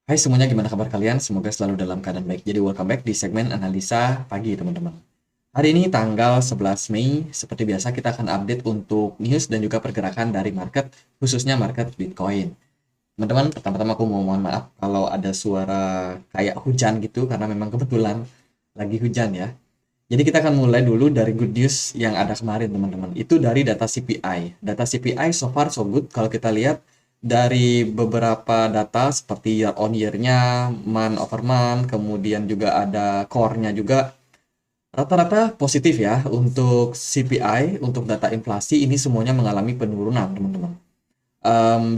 Hai semuanya, gimana kabar kalian? Semoga selalu dalam keadaan baik. Jadi welcome back di segmen analisa pagi teman-teman. Hari ini tanggal 11 Mei, seperti biasa kita akan update untuk news dan juga pergerakan dari market, khususnya market Bitcoin. Teman-teman, pertama-tama aku mau mohon maaf kalau ada suara kayak hujan gitu, karena memang kebetulan lagi hujan ya. Jadi kita akan mulai dulu dari good news yang ada kemarin teman-teman. Itu dari data CPI. Data CPI so far so good. Kalau kita lihat dari beberapa data seperti year on year-nya, month over month, kemudian juga ada core-nya juga. Rata-rata positif ya untuk CPI, untuk data inflasi ini semuanya mengalami penurunan teman-teman.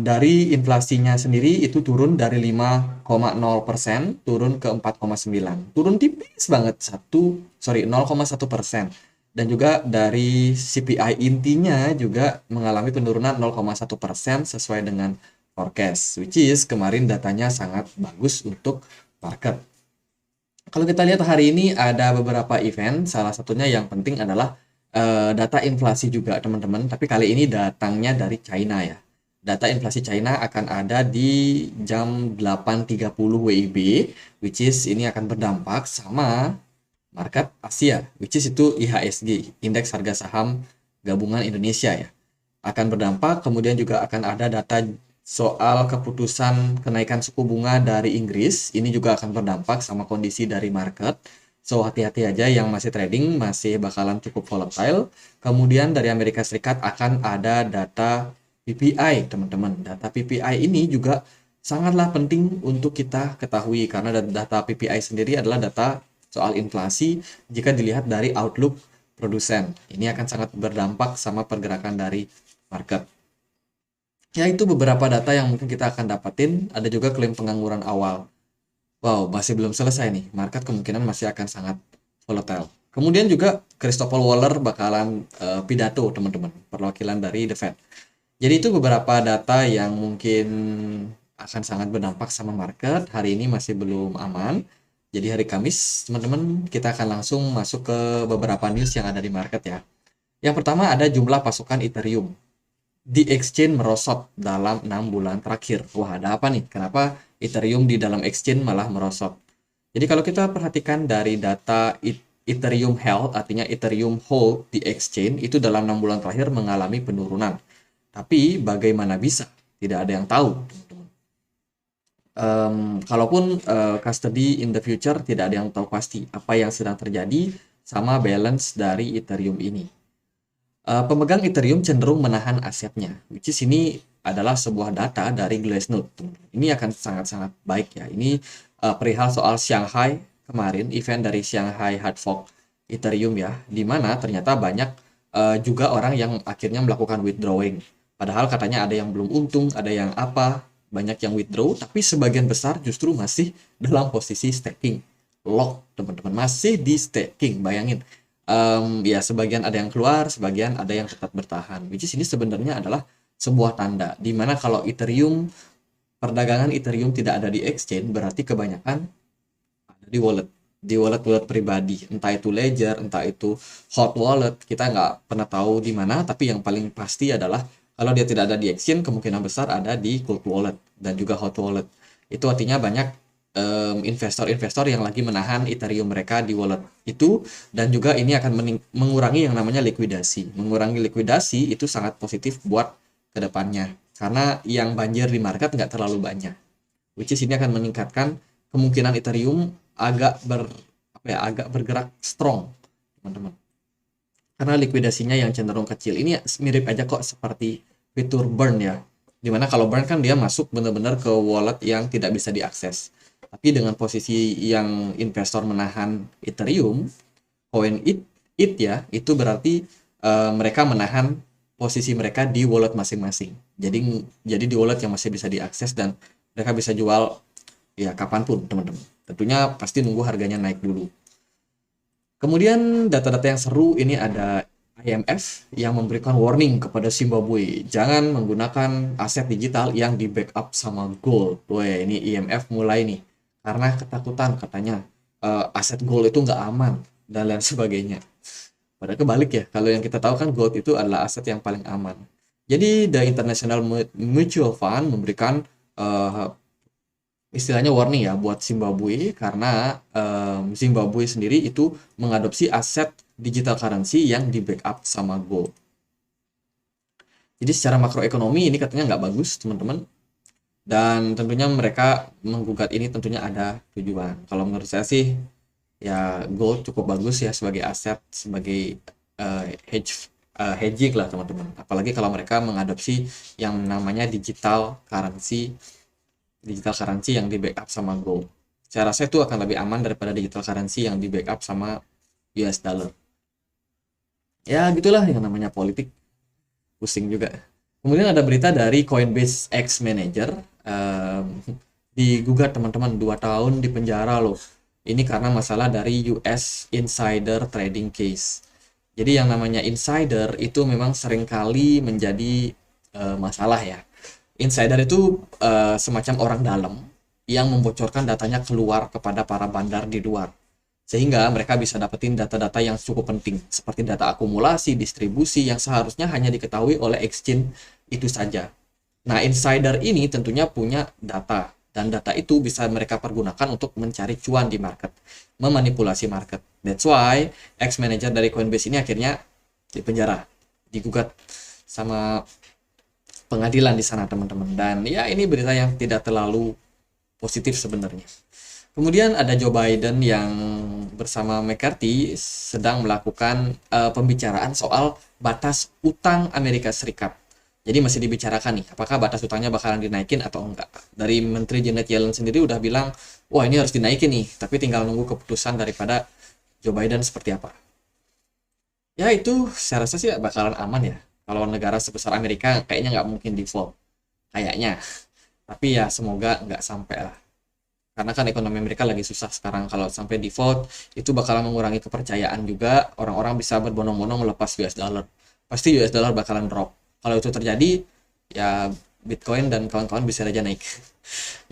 Dari inflasinya sendiri itu turun dari 5,0% turun ke 4,9. Turun tipis banget 0,1%. Dan juga dari CPI intinya juga mengalami penurunan 0,1% sesuai dengan forecast, which is kemarin datanya sangat bagus untuk market. Kalau kita lihat hari ini ada beberapa event, salah satunya yang penting adalah data inflasi juga teman-teman, tapi kali ini datangnya dari China ya. Data inflasi China akan ada di jam 8.30 WIB, which is ini akan berdampak sama market Asia, which is itu IHSG, Indeks Harga Saham Gabungan Indonesia ya. Akan berdampak, kemudian juga akan ada data soal keputusan kenaikan suku bunga dari Inggris. Ini juga akan berdampak sama kondisi dari market. So, hati-hati aja yang masih trading, masih bakalan cukup volatile. Kemudian dari Amerika Serikat akan ada data PPI, teman-teman. Data PPI ini juga sangatlah penting untuk kita ketahui karena data PPI sendiri adalah data soal inflasi jika dilihat dari outlook produsen. Ini akan sangat berdampak sama pergerakan dari market. Ya, itu beberapa data yang mungkin kita akan dapatin. Ada juga klaim pengangguran awal. Wow, masih belum selesai nih. Market kemungkinan masih akan sangat volatile. Kemudian juga Christopher Waller bakalan pidato, teman-teman. Perwakilan dari The Fed. Jadi itu beberapa data yang mungkin akan sangat berdampak sama market. Hari ini masih belum aman. Jadi hari Kamis, teman-teman, kita akan langsung masuk ke beberapa news yang ada di market ya. Yang pertama ada jumlah pasukan Ethereum di exchange merosot dalam 6 bulan terakhir. Wah, ada apa nih? Kenapa Ethereum di dalam exchange malah merosot? Jadi kalau kita perhatikan dari data Ethereum Health, artinya Ethereum Hold di exchange, itu dalam 6 bulan terakhir mengalami penurunan. Tapi bagaimana bisa? Tidak ada yang tahu. Kalaupun custody in the future, tidak ada yang tahu pasti apa yang sedang terjadi sama balance dari Ethereum ini. Pemegang Ethereum cenderung menahan asetnya, which is ini adalah sebuah data dari Glassnode. Ini akan sangat-sangat baik ya. Ini perihal soal Shanghai kemarin, event dari Shanghai Hard Fork Ethereum ya, di mana ternyata banyak juga orang yang akhirnya melakukan withdrawing. Padahal katanya ada yang belum untung, ada yang apa, banyak yang withdraw, tapi sebagian besar justru masih dalam posisi staking. Lock, teman-teman, masih di staking, bayangin. Ya sebagian ada yang keluar, sebagian ada yang tetap bertahan. Which is ini sebenarnya adalah sebuah tanda di mana kalau Ethereum, perdagangan Ethereum tidak ada di exchange, berarti kebanyakan ada di wallet pribadi, entah itu Ledger, entah itu hot wallet, kita nggak pernah tahu di mana, tapi yang paling pasti adalah kalau dia tidak ada di exchange, kemungkinan besar ada di cold wallet dan juga hot wallet. Itu artinya banyak investor-investor yang lagi menahan Ethereum mereka di wallet itu, dan juga ini akan mengurangi yang namanya likuidasi. Mengurangi likuidasi itu sangat positif buat kedepannya karena yang banjir di market nggak terlalu banyak, which is ini akan meningkatkan kemungkinan Ethereum agak bergerak strong, teman-teman, karena likuidasinya yang cenderung kecil. Ini mirip aja kok seperti fitur burn ya, dimana kalau burn kan dia masuk benar-benar ke wallet yang tidak bisa diakses, tapi dengan posisi yang investor menahan Ethereum, koin it ya, itu berarti mereka menahan posisi mereka di wallet masing-masing. Jadi di wallet yang masih bisa diakses dan mereka bisa jual ya kapanpun, teman-teman. Tentunya pasti nunggu harganya naik dulu. Kemudian data-data yang seru ini ada IMF yang memberikan warning kepada Zimbabwe, jangan menggunakan aset digital yang di backup sama gold. Wah, ini IMF mulai nih, karena ketakutan katanya aset gold itu nggak aman dan lain sebagainya. Padahal kebalik ya, kalau yang kita tahu kan gold itu adalah aset yang paling aman. Jadi The International Mutual Fund memberikan eh, istilahnya warning ya buat Zimbabwe karena Zimbabwe sendiri itu mengadopsi aset digital currency yang di backup sama gold. Jadi secara makroekonomi ini katanya nggak bagus teman-teman. Dan tentunya mereka menggugat ini tentunya ada tujuan. Kalau menurut saya sih ya gold cukup bagus ya sebagai aset, sebagai hedging lah teman-teman. Apalagi kalau mereka mengadopsi yang namanya digital currency yang di backup sama gold. Saya rasa itu akan lebih aman daripada digital currency yang di backup sama US dollar. Ya gitulah yang namanya politik, pusing juga. Kemudian ada berita dari Coinbase X Manager, digugat teman-teman 2 tahun di penjara loh. Ini karena masalah dari US insider trading case. Jadi yang namanya insider itu memang seringkali menjadi masalah ya. Insider itu semacam orang dalam yang membocorkan datanya keluar kepada para bandar di luar. Sehingga mereka bisa dapetin data-data yang cukup penting, seperti data akumulasi, distribusi yang seharusnya hanya diketahui oleh exchange itu saja. Nah, insider ini tentunya punya data, dan data itu bisa mereka pergunakan untuk mencari cuan di market, memanipulasi market. That's why ex-manager dari Coinbase ini akhirnya dipenjara, digugat sama pengadilan di sana teman-teman. Dan ya ini berita yang tidak terlalu positif sebenarnya. Kemudian ada Joe Biden yang bersama McCarthy sedang melakukan pembicaraan soal batas utang Amerika Serikat. Jadi masih dibicarakan nih, apakah batas utangnya bakalan dinaikin atau enggak. Dari Menteri Janet Yellen sendiri udah bilang, wah ini harus dinaikin nih, tapi tinggal nunggu keputusan daripada Joe Biden seperti apa. Ya itu saya rasa sih bakalan aman ya. Kalau negara sebesar Amerika kayaknya nggak mungkin default. Kayaknya. Tapi ya semoga nggak sampai lah. Karena kan ekonomi Amerika lagi susah sekarang. Kalau sampai default, itu bakalan mengurangi kepercayaan juga. Orang-orang bisa berbondong-bondong melepas US dollar. Pasti US dollar bakalan drop. Kalau itu terjadi, ya Bitcoin dan kawan-kawan bisa aja naik.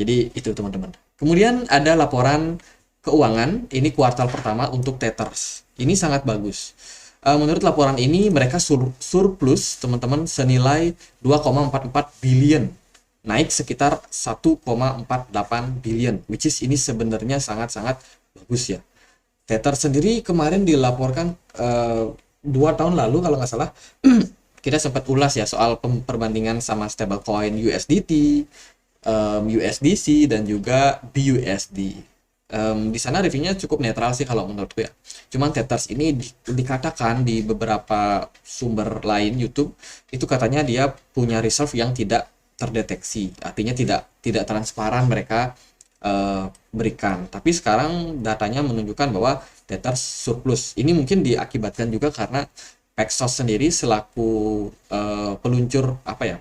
Jadi itu teman-teman. Kemudian ada laporan keuangan. Ini kuartal pertama untuk Tethers. Ini sangat bagus. Menurut laporan ini, mereka surplus teman-teman senilai 2,44 billion, naik sekitar 1,48 billion, which is ini sebenarnya sangat-sangat bagus ya. Tether sendiri kemarin dilaporkan 2 tahun lalu kalau nggak salah kita sempat ulas ya soal perbandingan sama stablecoin USDT, USDC dan juga BUSD. Di sana reviewnya cukup netral sih kalau menurutku ya. Cuman Tethers ini dikatakan di beberapa sumber lain YouTube itu katanya dia punya reserve yang tidak terdeteksi, artinya tidak transparan mereka berikan. Tapi sekarang datanya menunjukkan bahwa Tethers surplus. Ini mungkin diakibatkan juga karena Paxos sendiri selaku peluncur apa ya?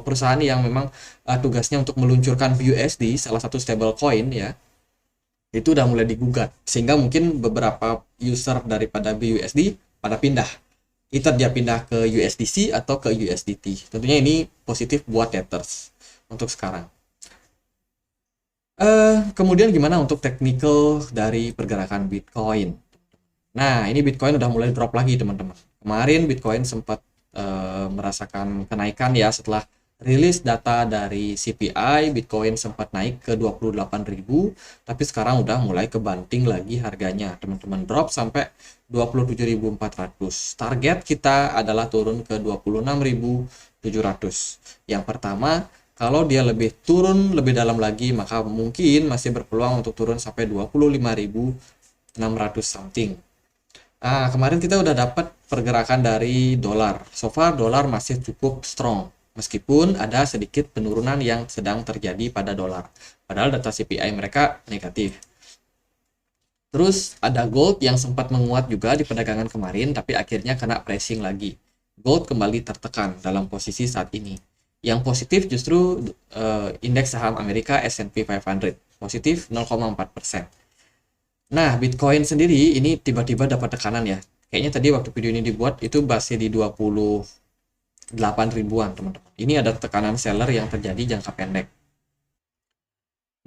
Perusahaan yang memang tugasnya untuk meluncurkan BUSD, salah satu stablecoin ya, itu udah mulai digugat, sehingga mungkin beberapa user daripada BUSD pada pindah, either dia pindah ke USDC atau ke USDT. Tentunya ini positif buat Tethers untuk sekarang. Kemudian gimana untuk technical dari pergerakan Bitcoin? Nah, ini Bitcoin udah mulai drop lagi teman-teman. Kemarin Bitcoin sempat merasakan kenaikan ya setelah rilis data dari CPI. Bitcoin sempat naik ke 28.000, tapi sekarang udah mulai kebanting lagi harganya teman-teman, drop sampai 27.400. Target kita adalah turun ke 26.700. Yang pertama, kalau dia lebih turun lebih dalam lagi, maka mungkin masih berpeluang untuk turun sampai 25.600 something. Kemarin kita udah dapat pergerakan dari dolar. So far dolar masih cukup strong, meskipun ada sedikit penurunan yang sedang terjadi pada dolar. Padahal data CPI mereka negatif. Terus ada gold yang sempat menguat juga di perdagangan kemarin, tapi akhirnya kena pricing lagi. Gold kembali tertekan dalam posisi saat ini. Yang positif justru indeks saham Amerika S&P 500, positif 0,4%. Nah, Bitcoin sendiri ini tiba-tiba dapat tekanan ya. Kayaknya tadi waktu video ini dibuat itu masih di 28 ribuan, teman-teman. Ini ada tekanan seller yang terjadi jangka pendek.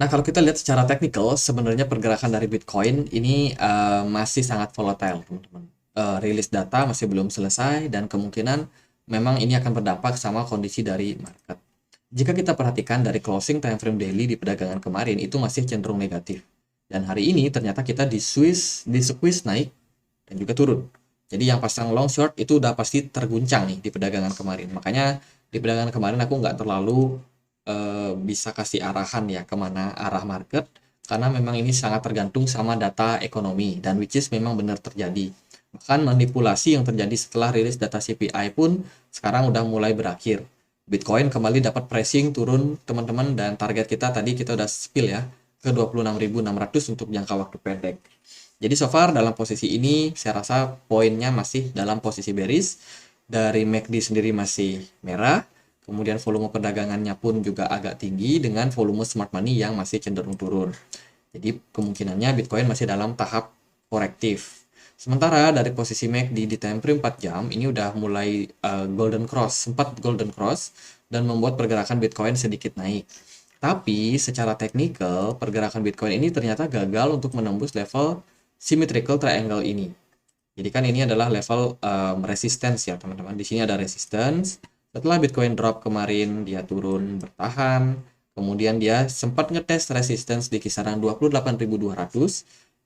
Nah, kalau kita lihat secara teknikal, sebenarnya pergerakan dari Bitcoin ini masih sangat volatile, teman-teman. Rilis data masih belum selesai dan kemungkinan memang ini akan berdampak sama kondisi dari market. Jika kita perhatikan dari closing time frame daily di perdagangan kemarin itu masih cenderung negatif. Dan hari ini ternyata kita di squeeze naik dan juga turun. Jadi yang pasang long short itu udah pasti terguncang nih di perdagangan kemarin. Makanya di perdagangan kemarin aku nggak terlalu bisa kasih arahan ya kemana arah market, karena memang ini sangat tergantung sama data ekonomi dan which is memang benar terjadi. Bahkan manipulasi yang terjadi setelah rilis data CPI pun sekarang udah mulai berakhir. Bitcoin kembali dapat pricing turun teman-teman, dan target kita tadi kita udah spill ya ke 26.600 untuk jangka waktu pendek. Jadi so far dalam posisi ini saya rasa poinnya masih dalam posisi bearish. Dari MACD sendiri masih merah. Kemudian volume perdagangannya pun juga agak tinggi dengan volume smart money yang masih cenderung turun. Jadi kemungkinannya Bitcoin masih dalam tahap korektif. Sementara dari posisi MACD di time frame 4 jam ini udah mulai golden cross, sempat golden cross dan membuat pergerakan Bitcoin sedikit naik. Tapi secara teknikal pergerakan Bitcoin ini ternyata gagal untuk menembus level symmetrical triangle ini. Jadi kan ini adalah level resistance ya teman-teman. Di sini ada resistance. Setelah Bitcoin drop kemarin dia turun bertahan. Kemudian dia sempat ngetes resistance di kisaran 28.200.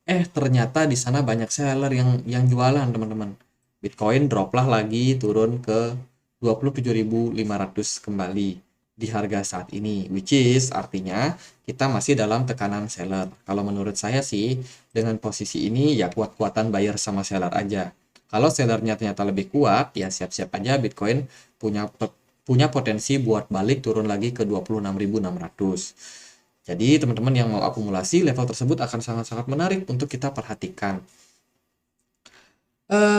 Ternyata di sana banyak seller yang jualan teman-teman. Bitcoin droplah lagi turun ke 27.500 kembali di harga saat ini, which is artinya kita masih dalam tekanan seller. Kalau menurut saya sih dengan posisi ini ya kuat-kuatan buyer sama seller aja. Kalau sellernya ternyata lebih kuat ya siap-siap aja Bitcoin punya potensi buat balik turun lagi ke 26.600. Jadi teman-teman yang mau akumulasi level tersebut akan sangat-sangat menarik untuk kita perhatikan.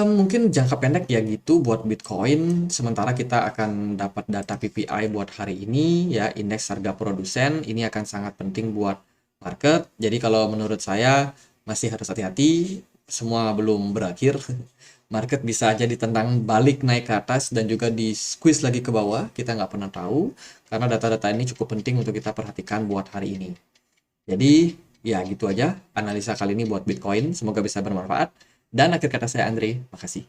Mungkin jangka pendek ya gitu buat Bitcoin, sementara kita akan dapat data PPI buat hari ini ya, indeks harga produsen ini akan sangat penting buat market. Jadi kalau menurut saya masih harus hati-hati, semua belum berakhir. Market bisa aja ditendang balik naik ke atas dan juga di squeeze lagi ke bawah, kita nggak pernah tahu, karena data-data ini cukup penting untuk kita perhatikan buat hari ini. Jadi ya gitu aja analisa kali ini buat Bitcoin, semoga bisa bermanfaat. Dan akhir kata saya Andre, makasih.